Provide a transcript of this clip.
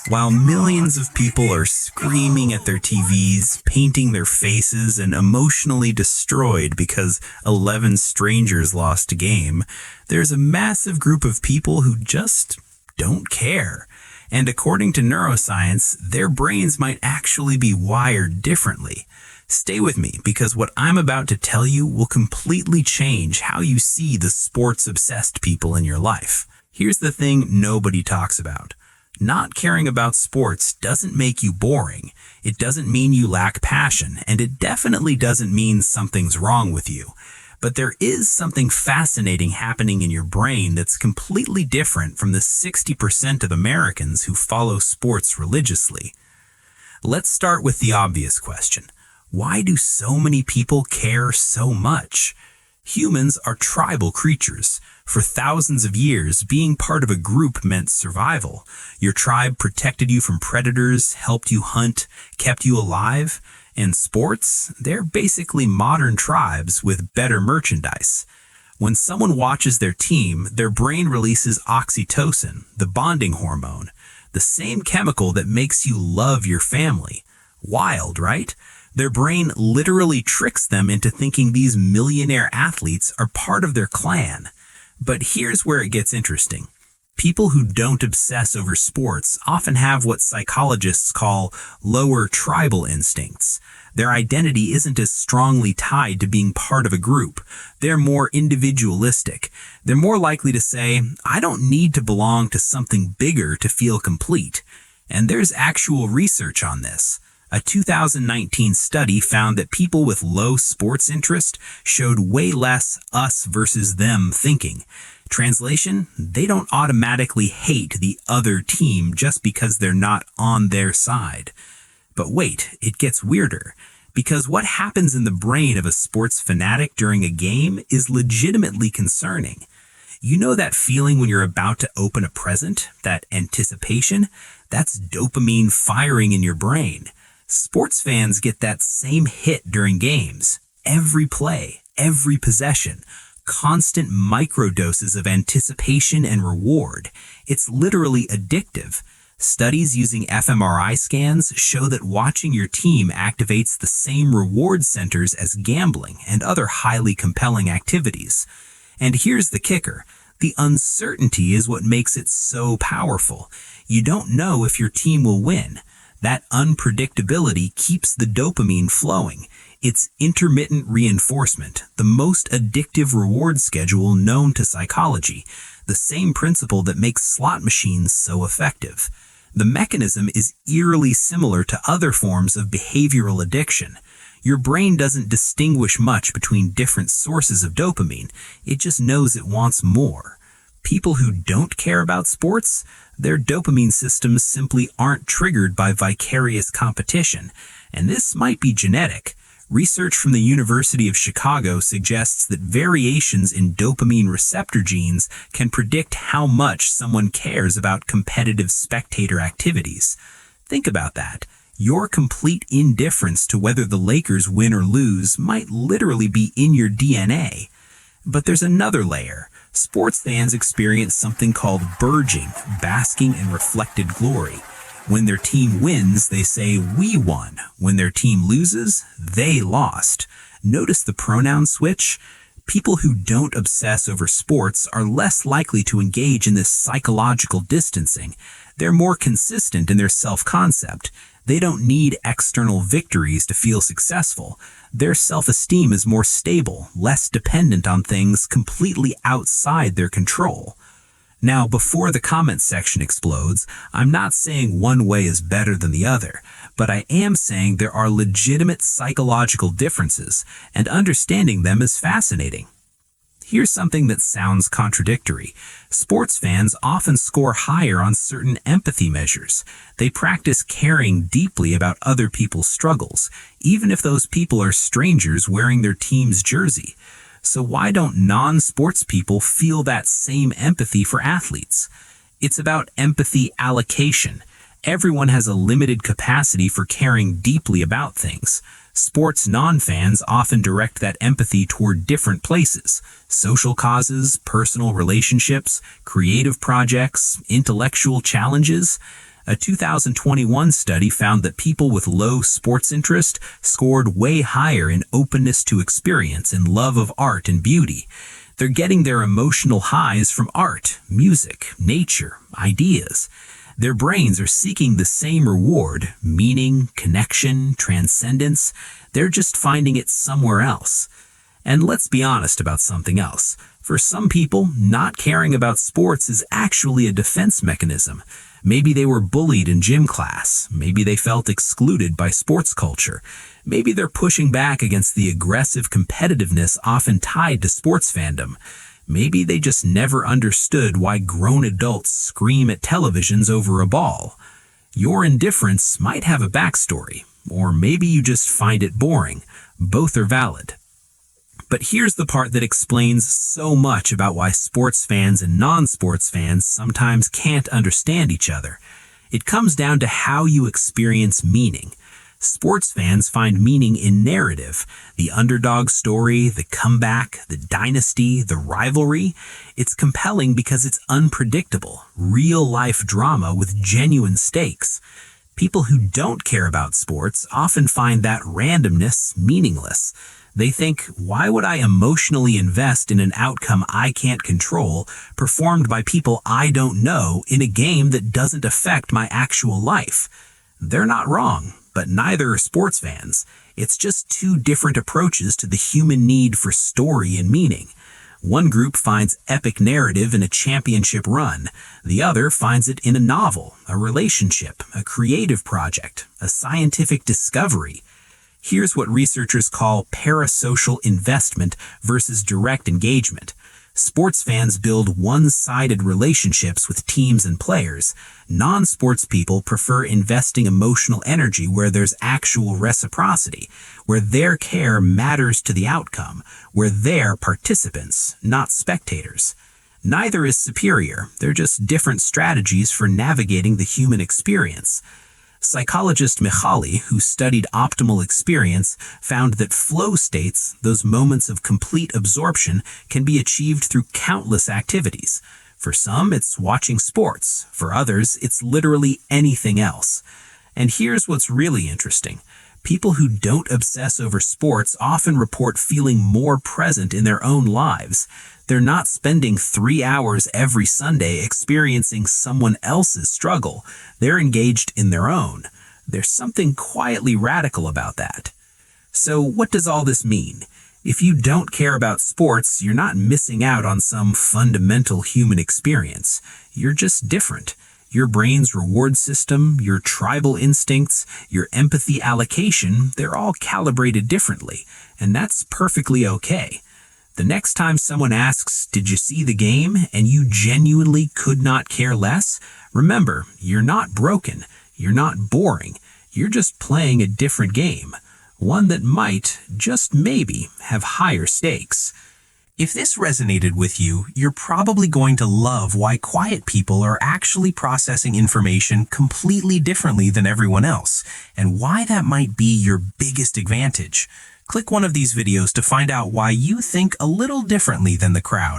While millions of people are screaming at their TVs, painting their faces, and emotionally destroyed because 11 strangers lost a game, there's a massive group of people who just don't care. And according to neuroscience, their brains might actually be wired differently. Stay with me, because what I'm about to tell you will completely change how you see the sports-obsessed people in your life. Here's the thing nobody talks about. Not caring about sports doesn't make you boring. It doesn't mean you lack passion, and it definitely doesn't mean something's wrong with you. But there is something fascinating happening in your brain that's completely different from the 60% of Americans who follow sports religiously. Let's start with the obvious question. Why do so many people care so much? Humans are tribal creatures. For thousands of years, being part of a group meant survival. Your tribe protected you from predators, helped you hunt, kept you alive. And sports, they're basically modern tribes with better merchandise. When someone watches their team, their brain releases oxytocin, the bonding hormone, the same chemical that makes you love your family. Wild, right? Their brain literally tricks them into thinking these millionaire athletes are part of their clan. But here's where it gets interesting. People who don't obsess over sports often have what psychologists call lower tribal instincts. Their identity isn't as strongly tied to being part of a group. They're more individualistic. They're more likely to say, I don't need to belong to something bigger to feel complete. And there's actual research on this. A 2019 study found that people with low sports interest showed way less us versus them thinking. Translation, they don't automatically hate the other team just because they're not on their side. But wait, it gets weirder. Because what happens in the brain of a sports fanatic during a game is legitimately concerning. You know that feeling when you're about to open a present? That anticipation? That's dopamine firing in your brain. Sports fans get that same hit during games. Every play, every possession, constant microdoses of anticipation and reward. It's literally addictive. Studies using fMRI scans show that watching your team activates the same reward centers as gambling and other highly compelling activities. And here's the kicker. The uncertainty is what makes it so powerful. You don't know if your team will win. That unpredictability keeps the dopamine flowing. It's intermittent reinforcement, the most addictive reward schedule known to psychology, the same principle that makes slot machines so effective. The mechanism is eerily similar to other forms of behavioral addiction. Your brain doesn't distinguish much between different sources of dopamine. It just knows it wants more. People who don't care about sports, their dopamine systems simply aren't triggered by vicarious competition, and this might be genetic. Research from the University of Chicago suggests that variations in dopamine receptor genes can predict how much someone cares about competitive spectator activities. Think about that. Your complete indifference to whether the Lakers win or lose might literally be in your DNA. But there's another layer. Sports fans experience something called burgeoning, basking in reflected glory. When their team wins, they say, we won. When their team loses, they lost. Notice the pronoun switch? People who don't obsess over sports are less likely to engage in this psychological distancing. They're more consistent in their self-concept. They don't need external victories to feel successful. Their self-esteem is more stable, less dependent on things completely outside their control. Now, before the comment section explodes, I'm not saying one way is better than the other, but I am saying there are legitimate psychological differences, and understanding them is fascinating. Here's something that sounds contradictory. Sports fans often score higher on certain empathy measures. They practice caring deeply about other people's struggles, even if those people are strangers wearing their team's jersey. So why don't non-sports people feel that same empathy for athletes? It's about empathy allocation. Everyone has a limited capacity for caring deeply about things. Sports non-fans often direct that empathy toward different places: social causes, personal relationships, creative projects, intellectual challenges. A 2021 study found that people with low sports interest scored way higher in openness to experience and love of art and beauty. They're getting their emotional highs from art, music, nature, ideas. Their brains are seeking the same reward, meaning, connection, transcendence. They're just finding it somewhere else. And let's be honest about something else. For some people, not caring about sports is actually a defense mechanism. Maybe they were bullied in gym class. Maybe they felt excluded by sports culture. Maybe they're pushing back against the aggressive competitiveness often tied to sports fandom. Maybe they just never understood why grown adults scream at televisions over a ball. Your indifference might have a backstory, or maybe you just find it boring. Both are valid. But here's the part that explains so much about why sports fans and non-sports fans sometimes can't understand each other. It comes down to how you experience meaning. Sports fans find meaning in narrative, the underdog story, the comeback, the dynasty, the rivalry. It's compelling because it's unpredictable, real-life drama with genuine stakes. People who don't care about sports often find that randomness meaningless. They think, why would I emotionally invest in an outcome I can't control, performed by people I don't know in a game that doesn't affect my actual life? They're not wrong, but neither are sports fans. It's just two different approaches to the human need for story and meaning. One group finds epic narrative in a championship run. The other finds it in a novel, a relationship, a creative project, a scientific discovery. Here's what researchers call parasocial investment versus direct engagement. Sports fans build one-sided relationships with teams and players. Non-sports people prefer investing emotional energy where there's actual reciprocity, where their care matters to the outcome, where they're participants, not spectators. Neither is superior. They're just different strategies for navigating the human experience. Psychologist Mihaly, who studied optimal experience, found that flow states, those moments of complete absorption, can be achieved through countless activities. For some, it's watching sports. For others, it's literally anything else. And here's what's really interesting. People who don't obsess over sports often report feeling more present in their own lives. They're not spending 3 hours every Sunday experiencing someone else's struggle. They're engaged in their own. There's something quietly radical about that. So what does all this mean? If you don't care about sports, you're not missing out on some fundamental human experience. You're just different. Your brain's reward system, your tribal instincts, your empathy allocation, they're all calibrated differently, and that's perfectly okay. The next time someone asks, "Did you see the game?" and you genuinely could not care less, remember, you're not broken, you're not boring, you're just playing a different game, one that might, just maybe, have higher stakes. If this resonated with you, you're probably going to love why quiet people are actually processing information completely differently than everyone else, and why that might be your biggest advantage. Click one of these videos to find out why you think a little differently than the crowd.